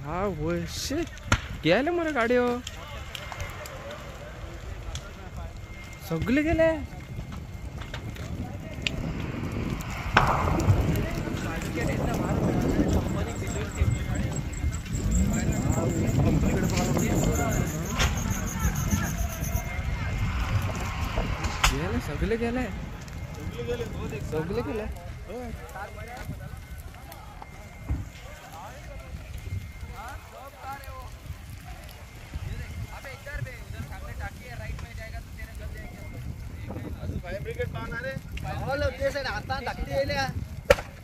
हा वैसे गेले मरे गाडयो सगळे गेले. गेले सगळे गेले सगळे गेले.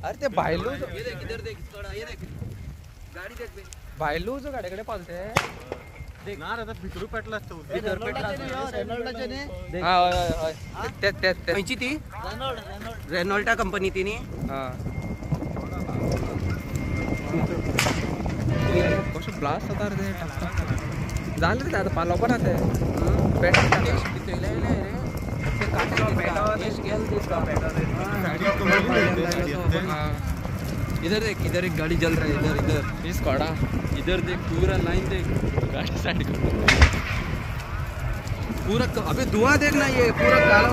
अरे ते भाईलू भाईलू जो गाड्याकडे पालते फिकरू पेटला असतो ती रेनॉल्टा कंपनी तिने कसं ब्लास्ट होता रे झालं रे आता पाला पण आता इधर देख, इधर एक गाड़ी जल रहा है, इधर इधर इस कड़ा इधर देख, पूरा लाइन देख, गाड़ी साइड कर पूरा. अबे धुआं देखना, ये पूरा काला.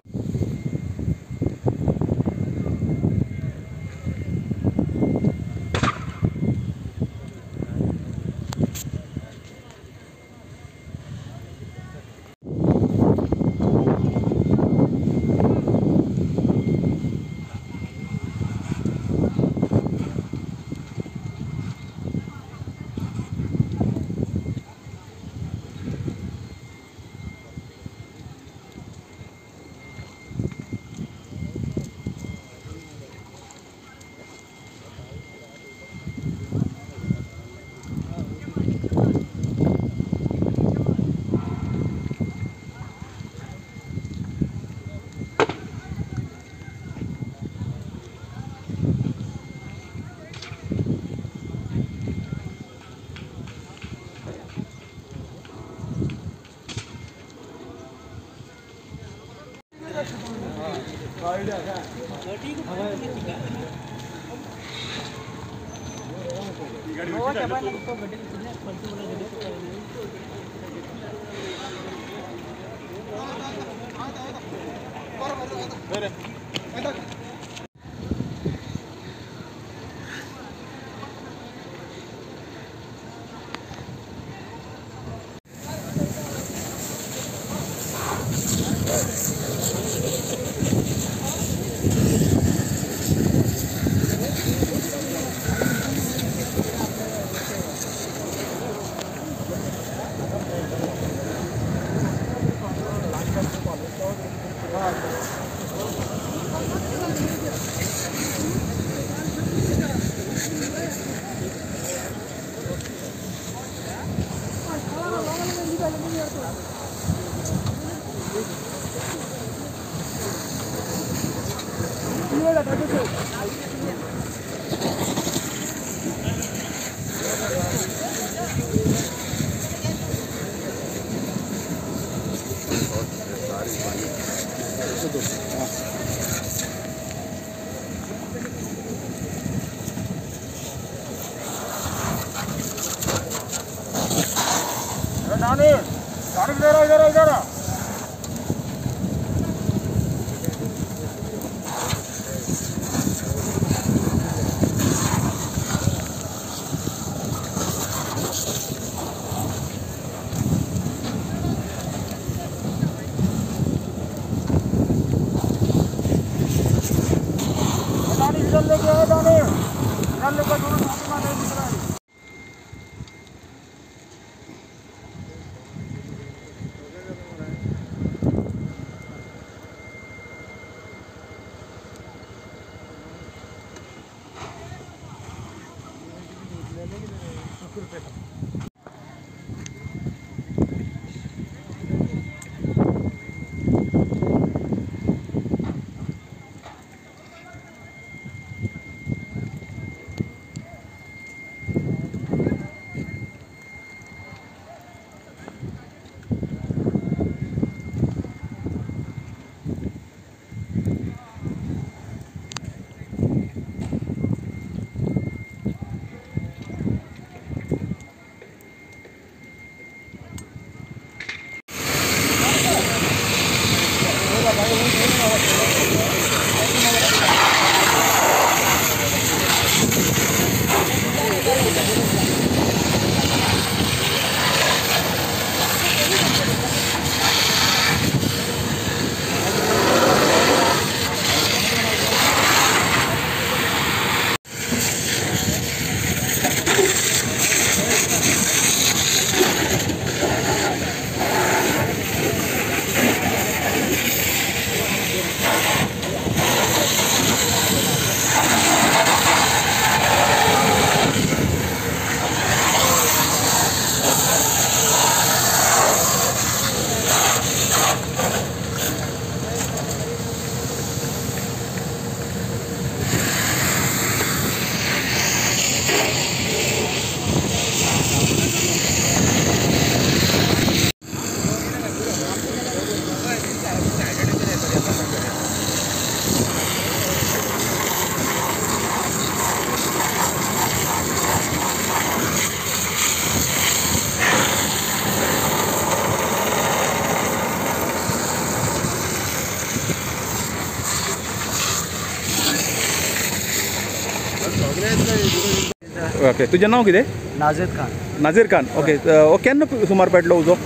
ओके तुझे नाव कितें? नाजिद खान। नाजीर खान. ओके केन्ना सुमार पेटलो उजो?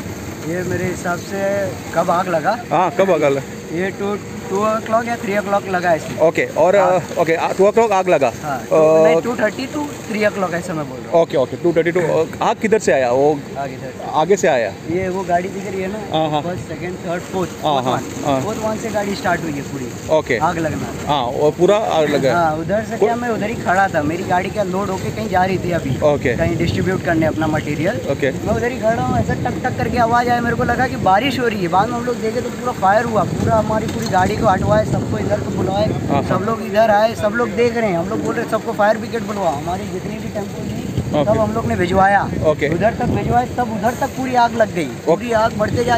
ये मेरे हिसाब से कब आग लगा? हाँ कब आग लगा? ये 2 o'clock या 3 o'clock लगा इसमें। ओके और ओके 2 o'clock आग लगा. हाँ, 2:30 to 3 o'clock ऐसा मैं बोल रहा हूँ। Okay okay 2:32. आग किधर से आया? वो आग इधर आगे से आया. ये वो गाड़ी दिख रही है हाँ, ना, हाँ। फर्स्ट सेकंड थर्ड फोर्थ हाँ, हाँ, हाँ। फोर्थ वन से गाड़ी स्टार्ट हुई है पूरी ओके आग लगना। हाँ वो पूरा आग लगा. हाँ उधर से क्या मैं उधर ही खड़ा था, मेरी गाड़ी क्या लोड होके कहीं जा रही थी अभी, ओके. कहीं डिस्ट्रीब्यूट करने अपना मटेरियल। ओके मैं उधर ही खड़ा हूँ, ऐसा टक टक करके आवाज़ आया, मेरे को लगा कि बारिश हो रही है। बाद में हम लोग देखे तो पूरा फायर हुआ, पूरा हमारी पूरी गाड़ी को हटवाए, सबको इधर को बुलवाए, हाँ। सब लोग इधर आए, सब लोग देख रहे हैं। हम लोग बोल रहे हैं सबको फायर ब्रिगेड बुलवाओ, हमारी जितनी भी टेम्पो थी सब हम लोग ने भिजवाया, ओके. उधर तक भिजवाए, तब उधर तक पूरी आग लग गई। पूरी आग बढ़ते जा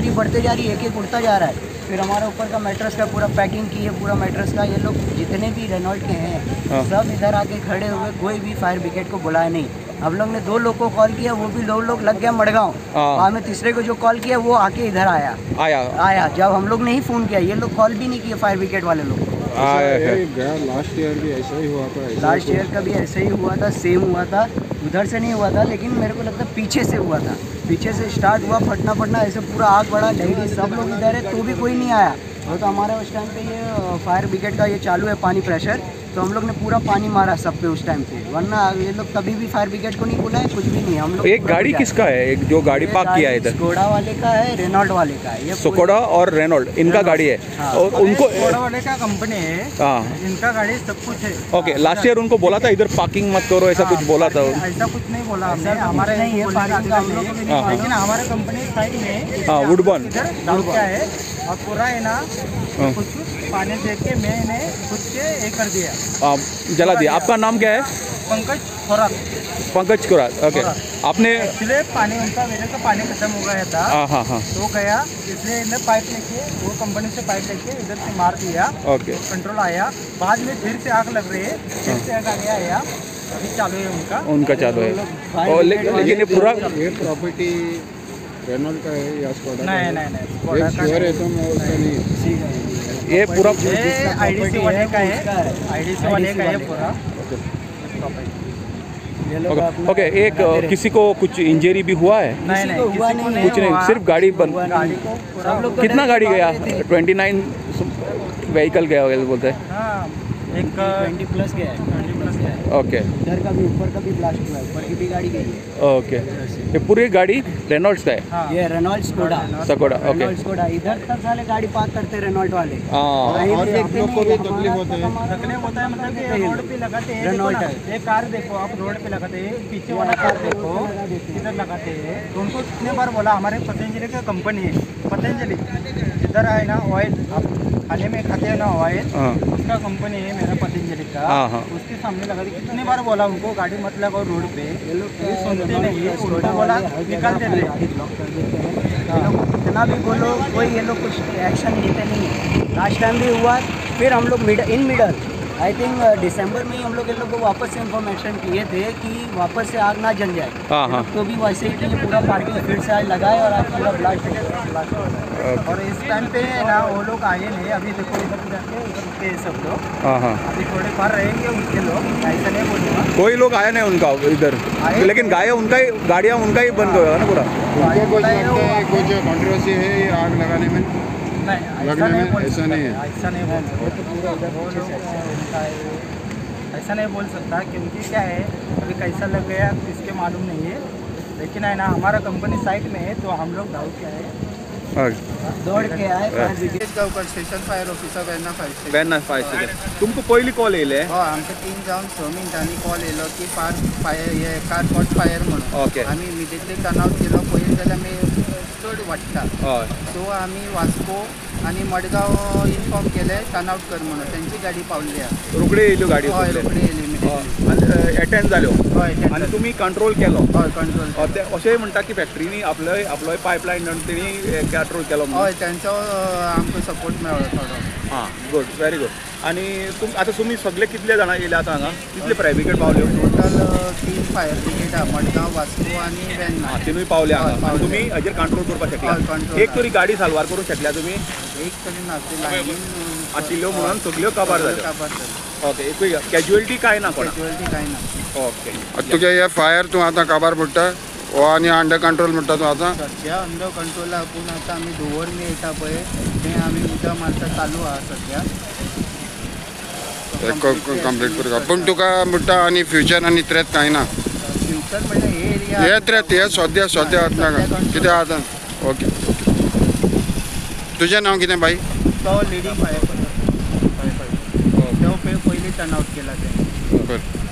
रही, एक एक उड़ता जा रहा है। फिर हमारा ऊपर का मैट्रेस का पूरा पैकिंग की है, पूरा मैट्रेस का। ये लोग जितने भी रेनॉल्ट के हाँ। हैं सब इधर आके खड़े हुए, कोई भी फायर ब्रिगेड को बुलाया नहीं। हम लोग ने 2 लोग को कॉल किया, वो भी 2 लोग लग गया मड़गांव। हाँ। बाद में तीसरे को जो कॉल किया वो आके इधर आया। जब हम लोग ने ही फ़ोन किया, ये लोग कॉल भी नहीं किए फायर ब्रिगेड वाले लोग। लास्ट ईयर भी ऐसा ही हुआ था। लास्ट ईयर का भी ऐसे ही हुआ था, सेम हुआ था। उधर से नहीं हुआ था, लेकिन मेरे को लगता है पीछे से हुआ था। पीछे से स्टार्ट हुआ, फटना ऐसे पूरा आग बढ़ा, लेडीज सब लोग इधर है तो भी कोई नहीं आया। वो तो हमारा उस टाइम पे ये फायर ब्रिगेड का ये चालू है पानी प्रेशर, तो हम लोग ने पूरा पानी मारा सब पे उस टाइम पे, वरना ये लोग कभी भी फायर ब्रिगेड को नहीं बुलाए, कुछ भी नहीं। हम लोग एक गाड़ी किसका है? एक जो गाड़ी पार्क किया है इधर? स्कोडा वाले का है, रेनॉल्ट वाले का है। ये स्कोडा और रेनॉल्ट इनका गाड़ी है। हाँ। और उनको स्कोडा वाले का कंपनी है, हाँ इनका गाड़ी सब कुछ है। ओके. लास्ट ईयर उनको बोला था इधर पार्किंग मत करो, ऐसा कुछ बोला था? ऐसा कुछ नहीं बोला हमने, हमारे नहीं है पार्किंग का हम लोग को भी हाँ, नहीं, लेकिन हमारे कंपनी साइड में हाँ वुडबर्न. इधर डाल क्या है और पूरा है ना हाँ. कुछ पानी देख के मैंने खुद के ये कर दिया, जला दिया. आपका नाम क्या है? पंकज खोराक। पंकज कुरात. ओके. आपने इसलिए पानी उनका मेरे का पानी खत्म हो गया था, हाँ हाँ हाँ तो गया, इसलिए इन्हें पाइप लेके वो कंपनी से पाइप लेके इधर से मार दिया, ओके. कंट्रोल आया। बाद में फिर से आग लग रही है, फिर से आग आया, अभी चालू है उनका चालू है. और लेकिन ये पूरा ये प्रॉपर्टी रेनॉल्ट का है या स्कोडा का है? नहीं एक श्योर है तो मैं उसका नहीं। ये पूरा IDC वाले का है, IDC वाले का है पूरा। ओके. एक किसी को कुछ इंजरी भी हुआ है? नहीं हुआ नहीं, कुछ नहीं, सिर्फ गाड़ी बंद. गाड़ी को सब लोग कितना गाड़ी गया? 29 व्हीकल गया बोलते हैं. हाँ, एक 20 प्लस गया है, 20 प्लस गया है। ओके इधर का भी, ऊपर का भी ब्लास्ट हुआ है, ऊपर की भी गाड़ी गई है। ओके. ये पूरी गाड़ी रेनॉल्ड्स का है? हाँ। ये Renault Skoda. Skoda. Okay. Renault Skoda, इधर तक साले गाड़ी पार्क करते हैं रेनॉल्ट वाले। हाँ. और आप लोग को भी तकलीफ होता है? तकलीफ होता है, मतलब कि रोड पे लगाते हैं, रेनॉल्ट है। एक कार देखो आप, रोड पे लगाते हैं, पीछे वाला कार देखो इधर लगाते हैं। तो उनको कितने बार बोला, हमारे पतंजलि का कंपनी है, पतंजलि इधर है ना, ऑयल आप खाने में खाते हैं ना ऑयल, हाँ. उसका कंपनी है मेरा पतंजलि का। हाँ, हाँ. उसके सामने लगा दी, कितने बार बोला उनको गाड़ी मत लगाओ रोड पे, ये लोग सुनते नहीं, उनको बोला निकाल देते हैं। कितना भी बोलो कोई ये लोग कुछ एक्शन लेते नहीं है। लास्ट टाइम भी हुआ, फिर हम लोग मिडल आई थिंक दिसंबर में ही हम लोग इन लोग को वापस से इन्फॉर्मेशन किए थे कि वापस से आग ना जल जाए। हाँ, हाँ. तो भी वैसे ही किए, पूरा पार्किंग फिर से आज लगाए और आज पूरा ब्लास्ट हो गया। और इस टाइम पे ना वो लोग आए नहीं, अभी देखो इधर जाके उधर रुके सब लोग, हाँ हाँ. अभी थोड़े बार रहेंगे उनके लोग, ऐसा नहीं बोलूँगा। कोई लोग आया नहीं उनका इधर, लेकिन गाड़ियाँ उनका ही बंद गया ना पूरा. उनको कुछ लगता है कुछ कंट्रोवर्सी है ये आग लगाने में? नहीं, लगने में ऐसा नहीं है। ऐसा नहीं बोल सकता, ऐसा नहीं बोल सकता, क्योंकि क्या है अभी कैसा लग गया किसके मालूम नहीं है, लेकिन है ना हमारा कंपनी साइट में है, तो हम लोग डाउट क्या है दौड़ के आए Gavkar station fire officer Venna fire station. तुमको पहिली कॉल येयले? हय, आमकां 3 जावन 6 मिनटांनी कॉल येयलो की फायर हे कार कॉट फायर म्हणून. ओके. आमी इमिडिएटली टर्न आउट केलो, पळयत जाल्यार आमी चड वाडटा, हय. सो आमी वास्को आनी मडगांव इन्फॉर्म केलें टर्न आउट कर म्हणून. तेंची गाडी पावल्ली आहा. रोखडे येयल्यो गाडयो? हय, रोखडी येयली इमिडिएटली. अटेंड जाल्यो? हय, आनी तुमी कंट्रोल केलो? हय, कंट्रोल. ते अशेंय म्हणटा की फॅक्टरीनी आपलोय पायपलायन तेणी कंट्रोल केलो म्हणून? हय, तेंचो आमकां सपोर्ट मेळ्ळो थोडो. हां, गुड, व्हेरी गुड. आनी आतां तुमी सगळे कितले जाणां येयले आतां हांगा? कितले फायर ब्रिगेड पावल्यो? टोटल 3 फायर ब्रिगेड आहा, मडगांव, वास्को आनी वेन्ना. तिनूय पावले हांगा. हय, पावले. तुमी हाजेर कंट्रोल करपाक हय, शकला? control. एक तरी गाडी साल्वार करूंक शकल्या तुमी? एक तरी ना, ते लायनीन आशिल्ल्यो म्हणून सगल्यो काबार जाल्यो काबार जाल्यो. ओके एकूय कॅज्युअलिटी काय ना कोणा कॅज्युअलिटी कांय ना. ओके आता तुगे हे फायर तूं आतां काबार पडटा वो आनी अंडर कंट्रोल म्हणटा तूं आतां सध्या अंडर कंट्रोल पूण आतां आमी दवरणी येता पळय तें आमी उदक मारता चालू आहा सध्या. कंप्लीट करता पूण तुका म्हणटा आनी फ्युचर आनी थ्रेट कांय ना फ्युचर म्हणल्यार हे एरिया हे थ्रेट हे सद्या नाका कितें आतां ओके तुजें नांव कितें बाई तो लेडी फायर तो पयलीं टर्न आउट केला ते. बरें